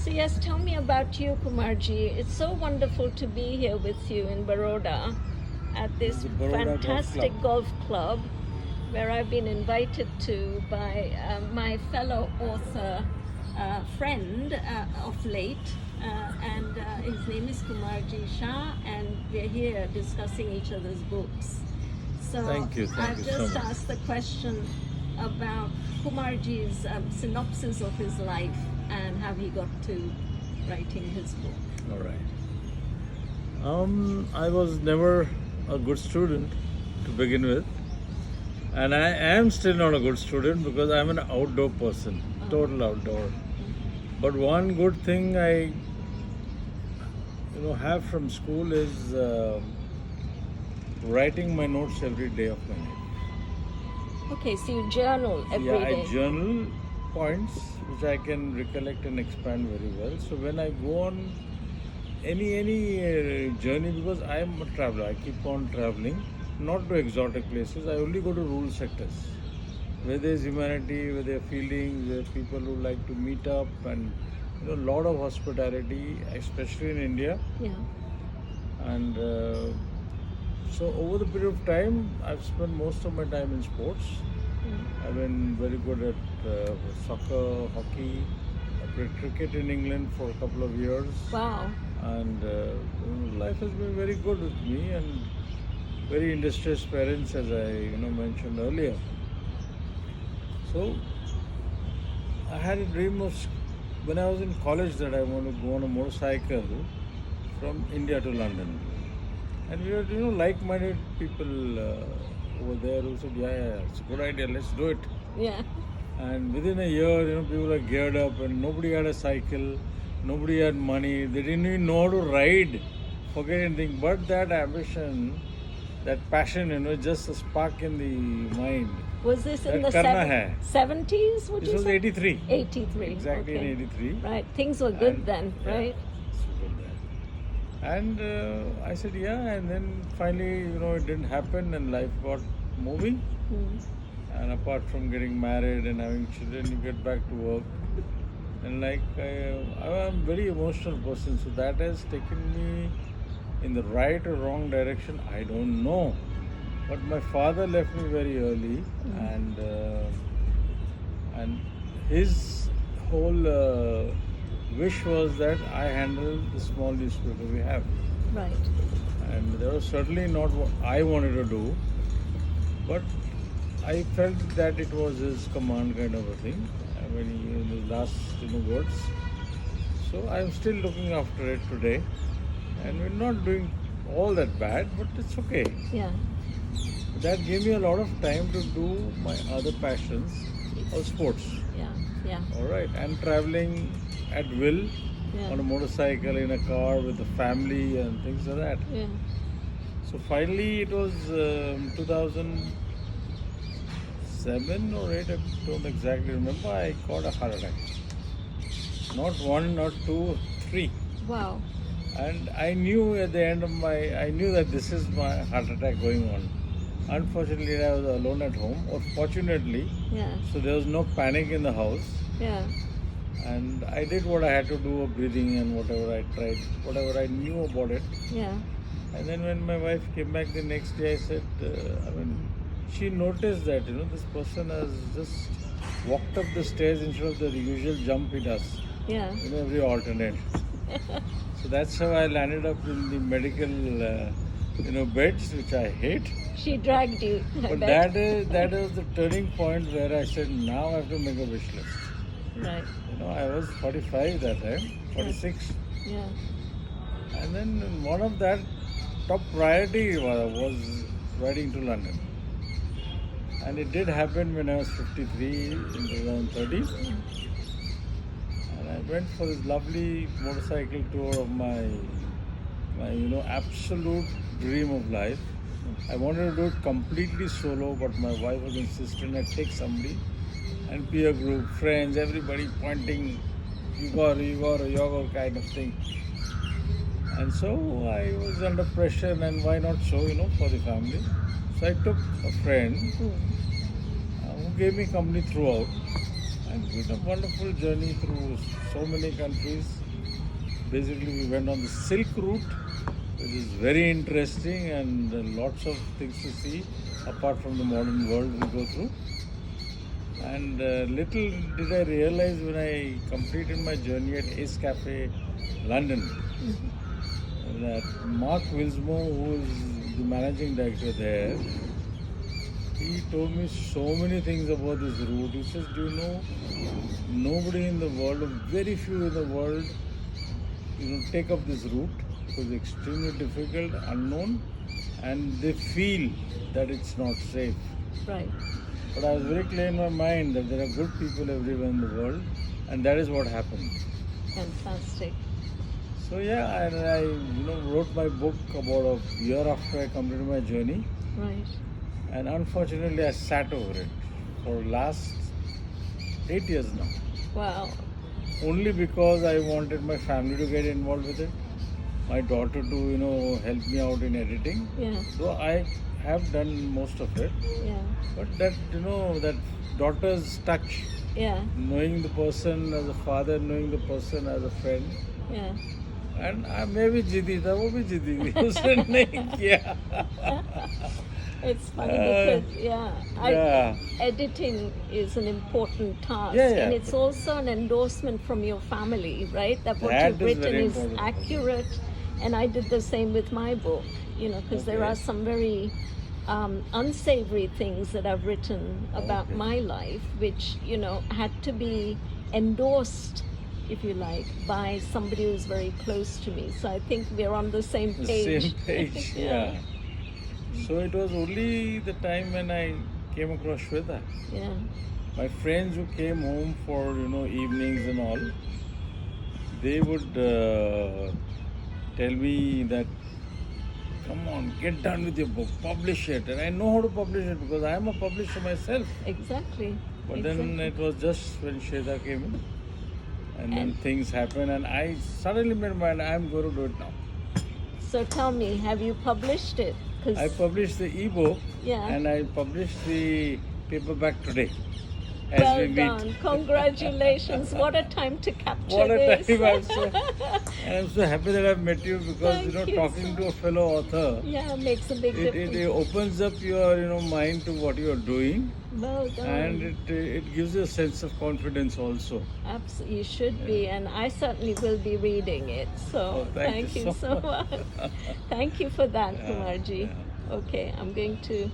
So yes, tell me about you, Kumarji. It's so wonderful to be here with you in Baroda at This this is the Vadodara fantastic Golf golf club where I've been invited to by my fellow author friend of late. And his name is Kumarji Shah, and we're here discussing each other's books. So Thank you I've so just much. asked the question about Kumarji's synopsis of his life and how he got to writing his book. All right. I was never a good student to begin with, and I am still not a good student because I'm an outdoor person, total outdoor. But one good thing I, have from school is writing my notes every day of my life. Okay, so you journal every day. I journal points which I can recollect and expand very well. So when I go on any journey, because I am a traveler, I keep on traveling, not to exotic places. I only go to rural sectors where there is humanity, where there are feelings, where people who like to meet up, and a lot of hospitality, especially in India. Yeah. And so over the period of time, I've spent most of my time in sports. I've been very good at soccer, hockey. I played cricket in England for a couple of years. Wow. And life has been very good with me, and very industrious parents, as I mentioned earlier. So I had a dream of when I was in college that I want to go on a motorcycle from India to London. And we were, like-minded people over there who said, yeah, it's a good idea, let's do it. Yeah. And within a year, people are geared up, and nobody had a cycle, nobody had money, they didn't even know how to ride, forget anything. But that ambition, that passion, just a spark in the mind. Was this in the That karna hai. 70s, would This you was say? 83. 83. Exactly Okay. in 83. Right. Things were good And- then, yeah, right? it's good then. And I said, yeah, and then finally, it didn't happen, and life got moving. And apart from getting married and having children, you get back to work. And I'm a very emotional person, so that has taken me in the right or wrong direction, I don't know. But my father left me very early, and his whole wish was that I handle the small newspaper we have. Right. And that was certainly not what I wanted to do, but I felt that it was his command kind of a thing. When he in his last words. So I'm still looking after it today, and we're not doing all that bad, but it's okay. Yeah. That gave me a lot of time to do my other passions of sports. Yeah. Yeah. All right, and traveling at will Yeah. on a motorcycle, in a car with the family and things like that. Yeah. So finally, it was 2007 or 8, I don't exactly remember, I got a heart attack. Not one, not two, three. Wow. And I knew at the end of I knew that this is my heart attack going on. Unfortunately, I was alone at home, or fortunately, Yeah. so there was no panic in the house. Yeah. And I did what I had to do of breathing and whatever I tried, whatever I knew about it. Yeah. And then when my wife came back the next day, I said, she noticed that, this person has just walked up the stairs instead of the usual jump he does, Yeah. every alternate. So that's how I landed up in the medical, beds, which I hate. She dragged you. I But bet. that is the turning point where I said, now I have to make a wish list. Right. I was 45 that time, 46. Yeah. And then one of that top priority was riding to London. And it did happen when I was 53 in 2013. And I went for this lovely motorcycle tour of my absolute dream of life. I wanted to do it completely solo, but my wife was insistent I take somebody, and peer group, friends, everybody pointing, you got kind of thing. And so I was under pressure, and why not so, for the family. So I took a friend who gave me company throughout. And it's been a wonderful journey through so many countries. Basically, we went on the Silk Route, which is very interesting and lots of things to see apart from the modern world we go through. And little did I realize when I completed my journey at Ace Cafe, London, that Mark Wilsmore, who is the managing director there, he told me so many things about this route. He says, do you know, nobody in the world, or very few in the world, take up this route because it's extremely difficult, unknown, and they feel that it's not safe. Right. But I was very clear in my mind that there are good people everywhere in the world, and that is what happened. Fantastic. So yeah, and I wrote my book about a year after I completed my journey, Right. and unfortunately I sat over it for last 8 years now. Wow. Only because I wanted my family to get involved with it, my daughter to help me out in editing. Yeah. So I have done most of it. Yeah. But that that daughter's touch, Yeah. knowing the person as a father, knowing the person as a friend, Yeah. and मैं भी जिद्दी था, वो भी जिद्दी थी, उसने नहीं किया. It's funny because yeah. editing is an important task, Yeah, yeah. and it's also an endorsement from your family, right? That what That you've is written very is important. accurate, and I did the same with my book, because there Okay. are some very unsavory things that I've written about Okay. my life, which had to be endorsed, if you like, by somebody who's very close to me. So I think we're on the same The page. same page, yeah. So it was only the time when I came across Shweta. Yeah. My friends who came home for evenings and all, they would tell me that, come on, get done with your book, publish it. And I know how to publish it because I am a publisher myself. Exactly. But then it was just when Shweta came in, and then things happened, and I suddenly made my mind, I'm going to do it now. So tell me, have you published it? 'Cause I published the ebook, Yeah. and I published the paperback today. As well we meet. done. Congratulations. What a time to capture What a this. time and I'm so happy that I've met you because Thank you talking so to a fellow author, Yeah, makes a big difference. it opens up your mind to what you're doing, Well done. and it gives you a sense of confidence also. Absolutely, you should be, and I certainly will be reading it. So Oh, thank you you so so much. Thank you for that, Yeah, Kumarji. yeah. Okay, I'm going to